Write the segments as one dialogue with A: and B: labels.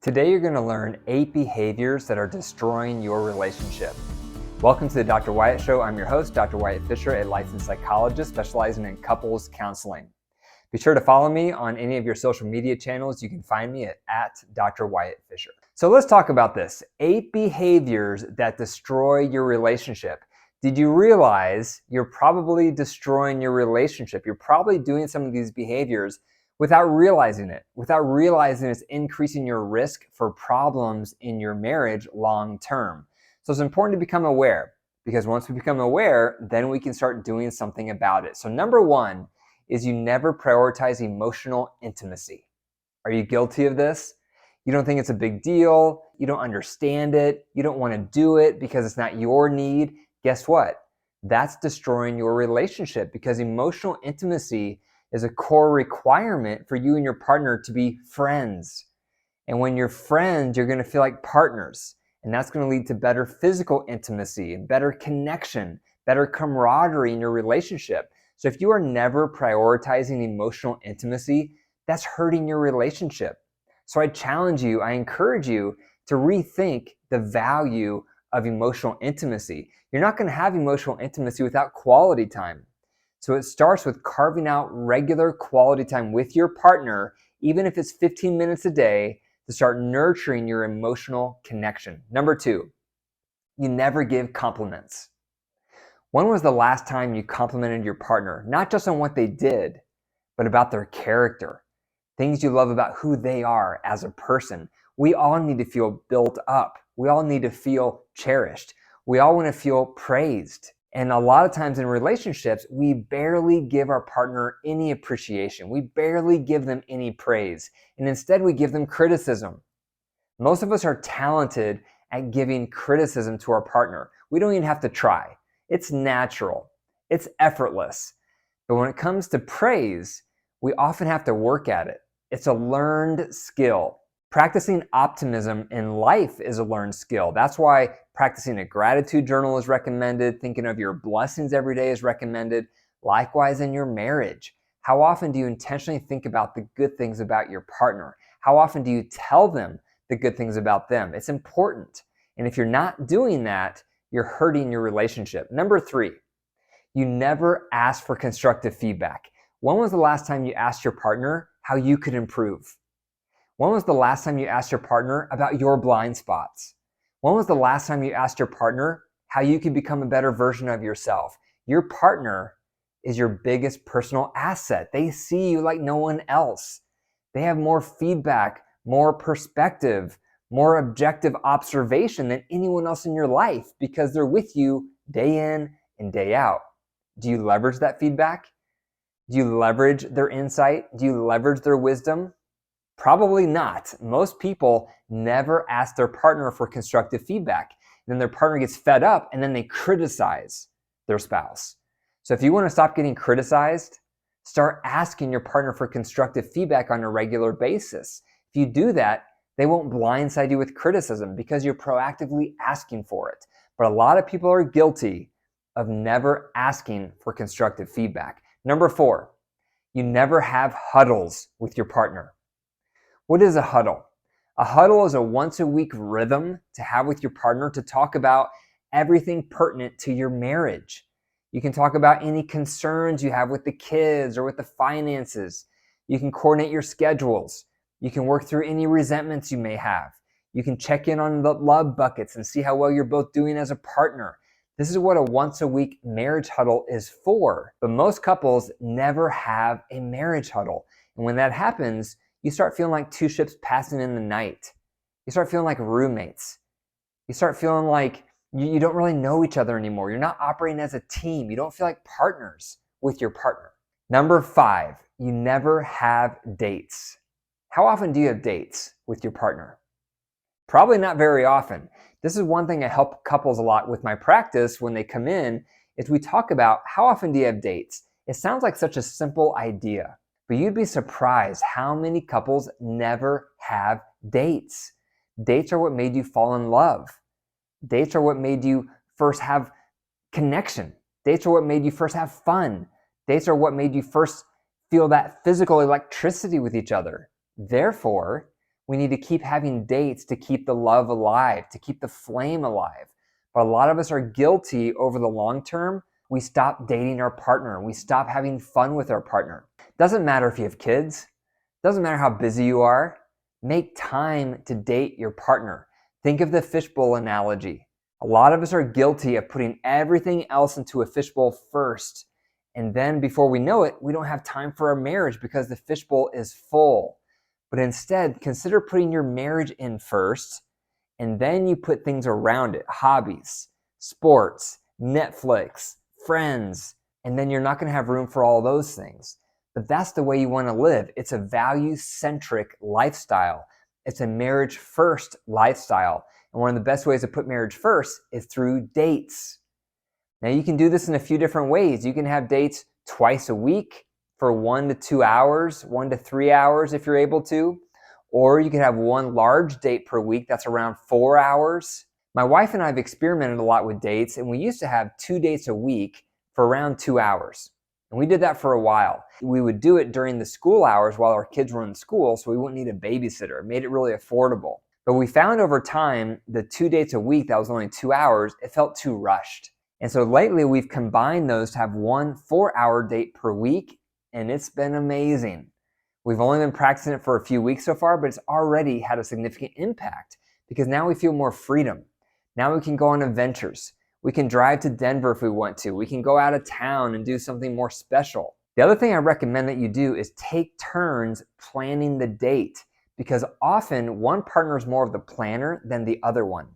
A: Today you're going to learn 8 behaviors that are destroying your relationship. Welcome to the Dr. Wyatt Show. I'm your host, Dr. Wyatt Fisher, a licensed psychologist specializing in couples counseling. Be sure to follow me on any of your social media channels. You can find me at Dr. Wyatt Fisher. So let's talk about this. 8 behaviors that destroy your relationship. Did you realize you're probably destroying your relationship? You're probably doing some of these behaviors without realizing it's increasing your risk for problems in your marriage long term. So it's important to become aware, because once we become aware, then we can start doing something about it. So number 1 is you never prioritize emotional intimacy. Are you guilty of this? You don't think it's a big deal, you don't understand it, you don't want to do it because it's not your need. Guess what? That's destroying your relationship, because emotional intimacy is a core requirement for you and your partner to be friends. And when you're friends, you're going to feel like partners. And that's going to lead to better physical intimacy and better connection, better camaraderie in your relationship. So if you are never prioritizing emotional intimacy, that's hurting your relationship. So I challenge you, I encourage you to rethink the value of emotional intimacy. You're not going to have emotional intimacy without quality time. So it starts with carving out regular quality time with your partner, even if it's 15 minutes a day, to start nurturing your emotional connection. Number 2, you never give compliments. When was the last time you complimented your partner, not just on what they did, but about their character, things you love about who they are as a person? We all need to feel built up. We all need to feel cherished. We all want to feel praised. And a lot of times in relationships, we barely give our partner any appreciation. We barely give them any praise. And instead, we give them criticism. Most of us are talented at giving criticism to our partner. We don't even have to try. It's natural. It's effortless. But when it comes to praise, we often have to work at it. It's a learned skill. Practicing optimism in life is a learned skill. That's why practicing a gratitude journal is recommended. Thinking of your blessings every day is recommended. Likewise in your marriage. How often do you intentionally think about the good things about your partner? How often do you tell them the good things about them? It's important. And if you're not doing that, you're hurting your relationship. Number 3, you never ask for constructive feedback. When was the last time you asked your partner how you could improve? When was the last time you asked your partner about your blind spots? When was the last time you asked your partner how you could become a better version of yourself? Your partner is your biggest personal asset. They see you like no one else. They have more feedback, more perspective, more objective observation than anyone else in your life, because they're with you day in and day out. Do you leverage that feedback? Do you leverage their insight? Do you leverage their wisdom? Probably not. Most people never ask their partner for constructive feedback. Then their partner gets fed up and then they criticize their spouse. So if you want to stop getting criticized, start asking your partner for constructive feedback on a regular basis. If you do that, they won't blindside you with criticism because you're proactively asking for it. But a lot of people are guilty of never asking for constructive feedback. Number 4, you never have huddles with your partner. What is a huddle? A huddle is a once-a-week rhythm to have with your partner to talk about everything pertinent to your marriage. You can talk about any concerns you have with the kids or with the finances. You can coordinate your schedules. You can work through any resentments you may have. You can check in on the love buckets and see how well you're both doing as a partner. This is what a once-a-week marriage huddle is for. But most couples never have a marriage huddle. And when that happens, you start feeling like two ships passing in the night. You start feeling like roommates. You start feeling like you don't really know each other anymore. You're not operating as a team. You don't feel like partners with your partner. Number 5, you never have dates. How often do you have dates with your partner? Probably not very often. This is one thing I help couples a lot with my practice when they come in, is we talk about how often do you have dates? It sounds like such a simple idea. But you'd be surprised how many couples never have dates. Dates are what made you fall in love. Dates are what made you first have connection. Dates are what made you first have fun. Dates are what made you first feel that physical electricity with each other. Therefore, We need to keep having dates to keep the love alive, to keep the flame alive. But a lot of us are guilty over the long term. We stop dating our partner. We stop having fun with our partner. Doesn't matter if you have kids. Doesn't matter how busy you are. Make time to date your partner. Think of the fishbowl analogy. A lot of us are guilty of putting everything else into a fishbowl first. And then before we know it, we don't have time for our marriage because the fishbowl is full. But instead, consider putting your marriage in first, and then you put things around it, hobbies, sports, Netflix, friends, and then you're not going to have room for all those things. But that's the way you want to live. It's a value-centric lifestyle. It's a marriage-first lifestyle. And one of the best ways to put marriage first is through dates. Now, you can do this in a few different ways. You can have dates twice a week for 1 to 2 hours, 1 to 3 hours if you're able to. Or you can have one large date per week that's around 4 hours. My wife and I have experimented a lot with dates, and we used to have 2 dates a week for around 2 hours. And we did that for a while. We would do it during the school hours while our kids were in school, so we wouldn't need a babysitter. It made it really affordable. But we found over time, the 2 dates a week that was only 2 hours, it felt too rushed. And so lately we've combined those to have 1 4-hour date per week, and it's been amazing. We've only been practicing it for a few weeks so far, but it's already had a significant impact because now we feel more freedom. Now we can go on adventures. We can drive to Denver if we want to. We can go out of town and do something more special. The other thing I recommend that you do is take turns planning the date because often one partner is more of the planner than the other one.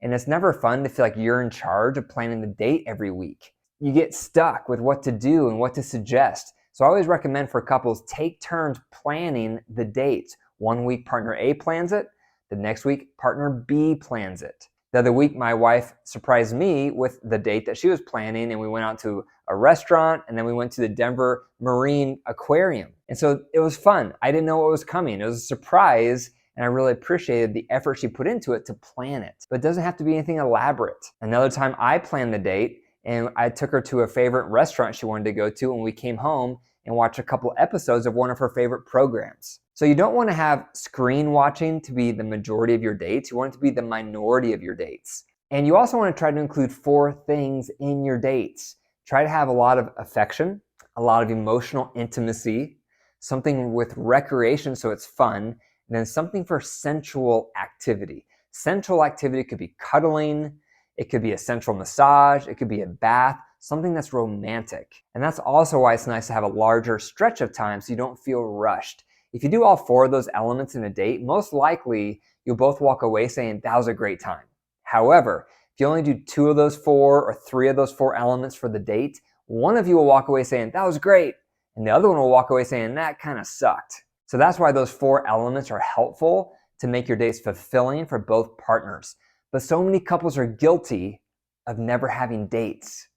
A: And it's never fun to feel like you're in charge of planning the date every week. You get stuck with what to do and what to suggest. So I always recommend for couples, take turns planning the dates. 1 week partner A plans it, the next week partner B plans it. The other week my wife surprised me with the date that she was planning, and we went out to a restaurant and then we went to the Denver Marine Aquarium. And so it was fun. I didn't know what was coming. It was a surprise, and I really appreciated the effort she put into it to plan it. But it doesn't have to be anything elaborate. Another time I planned the date, and I took her to a favorite restaurant she wanted to go to, and we came home and watched a couple episodes of one of her favorite programs. So you don't want to have screen watching to be the majority of your dates. You want it to be the minority of your dates. And you also want to try to include 4 things in your dates. Try to have a lot of affection, a lot of emotional intimacy, something with recreation so it's fun, and then something for sensual activity. Sensual activity could be cuddling, it could be a sensual massage, it could be a bath, something that's romantic. And that's also why it's nice to have a larger stretch of time so you don't feel rushed. If you do all 4 of those elements in a date, most likely you'll both walk away saying, that was a great time. However, if you only do 2 of those 4 or 3 of those 4 elements for the date, one of you will walk away saying, that was great, and the other one will walk away saying, that kind of sucked. So that's why those 4 elements are helpful to make your dates fulfilling for both partners. But so many couples are guilty of never having dates.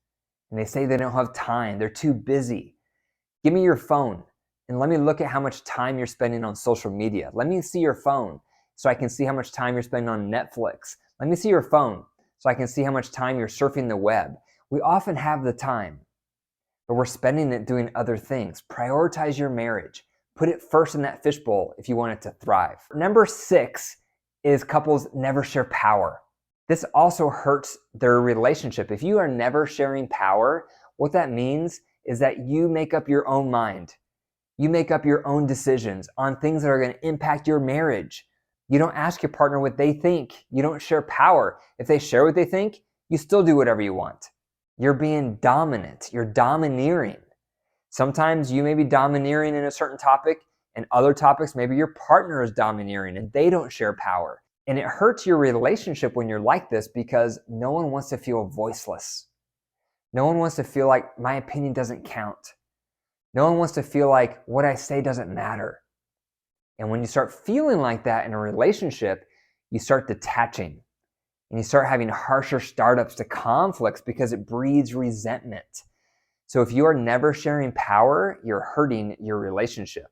A: And they say they don't have time, they're too busy. Give me your phone and let me look at how much time you're spending on social media. Let me see your phone so I can see how much time you're spending on Netflix. Let me see your phone so I can see how much time you're surfing the web. We often have the time, but we're spending it doing other things. Prioritize your marriage. Put it first in that fishbowl if you want it to thrive. Number 6 is couples never share power. This also hurts their relationship. If you are never sharing power, what that means is that you make up your own mind. You make up your own decisions on things that are going to impact your marriage. You don't ask your partner what they think. You don't share power. If they share what they think, you still do whatever you want. You're being dominant. You're domineering. Sometimes you may be domineering in a certain topic, and other topics, maybe your partner is domineering and they don't share power. And it hurts your relationship when you're like this because no one wants to feel voiceless. No one wants to feel like my opinion doesn't count. No one wants to feel like what I say doesn't matter. And when you start feeling like that in a relationship, you start detaching and you start having harsher startups to conflicts because it breeds resentment. So if you are never sharing power, you're hurting your relationship.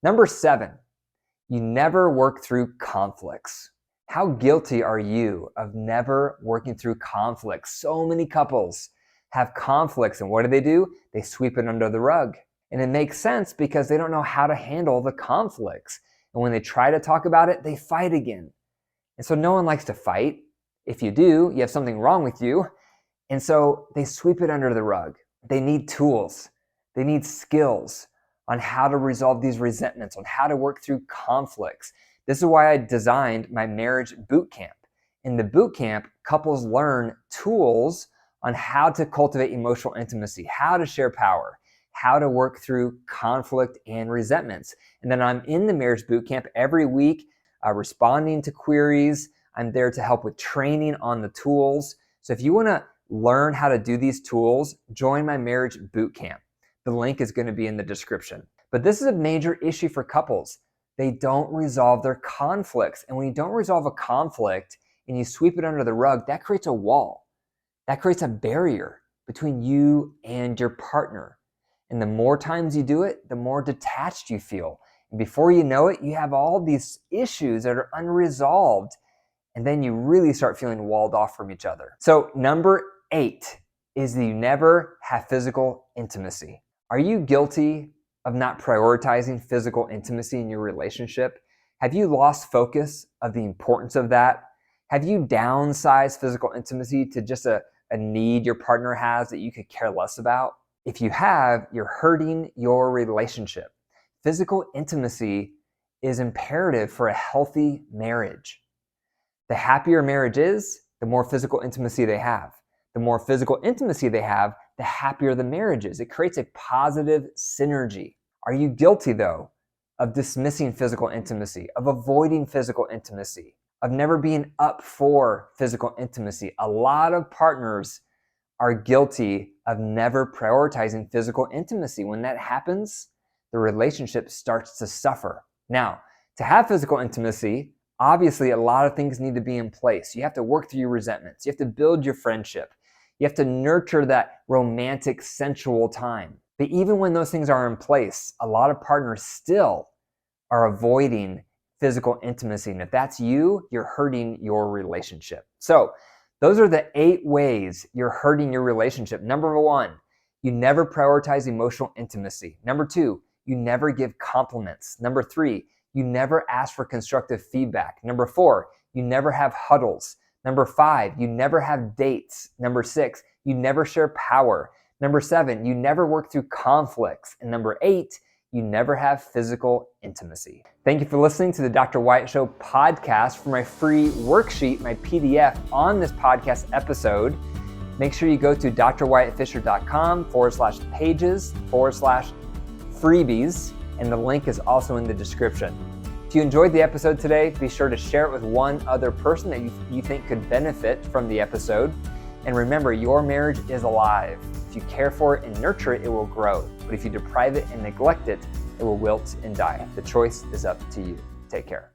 A: Number 7, you never work through conflicts. How guilty are you of never working through conflicts? So many couples have conflicts, and what do? They sweep it under the rug. And it makes sense because they don't know how to handle the conflicts. And when they try to talk about it, they fight again. And so no one likes to fight. If you do, you have something wrong with you. And so they sweep it under the rug. They need tools. They need skills on how to resolve these resentments, on how to work through conflicts. This is why I designed my marriage boot camp. In the boot camp, couples learn tools on how to cultivate emotional intimacy, how to share power, how to work through conflict and resentments. And then I'm in the marriage boot camp every week, responding to queries. I'm there to help with training on the tools. So if you want to learn how to do these tools, join my marriage boot camp. The link is going to be in the description. But this is a major issue for couples. They don't resolve their conflicts. And when you don't resolve a conflict and you sweep it under the rug, that creates a wall. That creates a barrier between you and your partner. And the more times you do it, the more detached you feel. And before you know it, you have all these issues that are unresolved. And then you really start feeling walled off from each other. So number 8 is that you never have physical intimacy. Are you guilty of not prioritizing physical intimacy in your relationship? Have you lost focus of the importance of that? Have you downsized physical intimacy to just a need your partner has that you could care less about? If you have, you're hurting your relationship. Physical intimacy is imperative for a healthy marriage. The happier marriage is, the more physical intimacy they have. The more physical intimacy they have, the happier the marriage is. It creates a positive synergy. Are you guilty, though, of dismissing physical intimacy, of avoiding physical intimacy, of never being up for physical intimacy? A lot of partners are guilty of never prioritizing physical intimacy. When that happens, the relationship starts to suffer. Now, to have physical intimacy, obviously a lot of things need to be in place. You have to work through your resentments. You have to build your friendship. You have to nurture that romantic, sensual time. But even when those things are in place, a lot of partners still are avoiding physical intimacy. And if that's you, you're hurting your relationship. So those are the 8 ways you're hurting your relationship. Number 1, you never prioritize emotional intimacy. Number 2, you never give compliments. Number 3, you never ask for constructive feedback. Number 4, you never have huddles. Number 5, you never have dates. Number 6, you never share power. Number 7, you never work through conflicts. And number 8, you never have physical intimacy. Thank you for listening to the Dr. Wyatt Show podcast. For my free worksheet, my PDF on this podcast episode, make sure you go to drwyattfisher.com/pages/freebies, and the link is also in the description. If you enjoyed the episode today, be sure to share it with one other person that you think could benefit from the episode. And remember, your marriage is alive. If you care for it and nurture it, it will grow. But if you deprive it and neglect it, it will wilt and die. The choice is up to you. Take care.